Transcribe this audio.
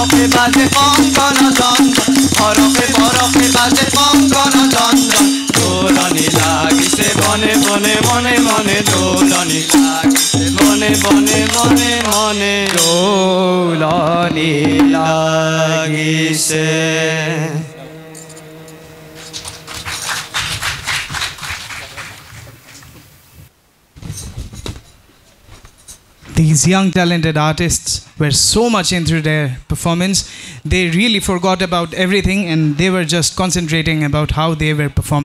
বরফে বাজে কঙ্কন জঞ্জন, বরফে বরফে বাজে কঙ্কন জঞ্জন। দোলনি লাগিছে বনে বনে মনে মনে, দোলনি লাগিছে বনে বনে মনে মনে, দোলনি লাগিছে। These young talented artists were so much into their performance, they really forgot about everything and they were just concentrating about how they were performing.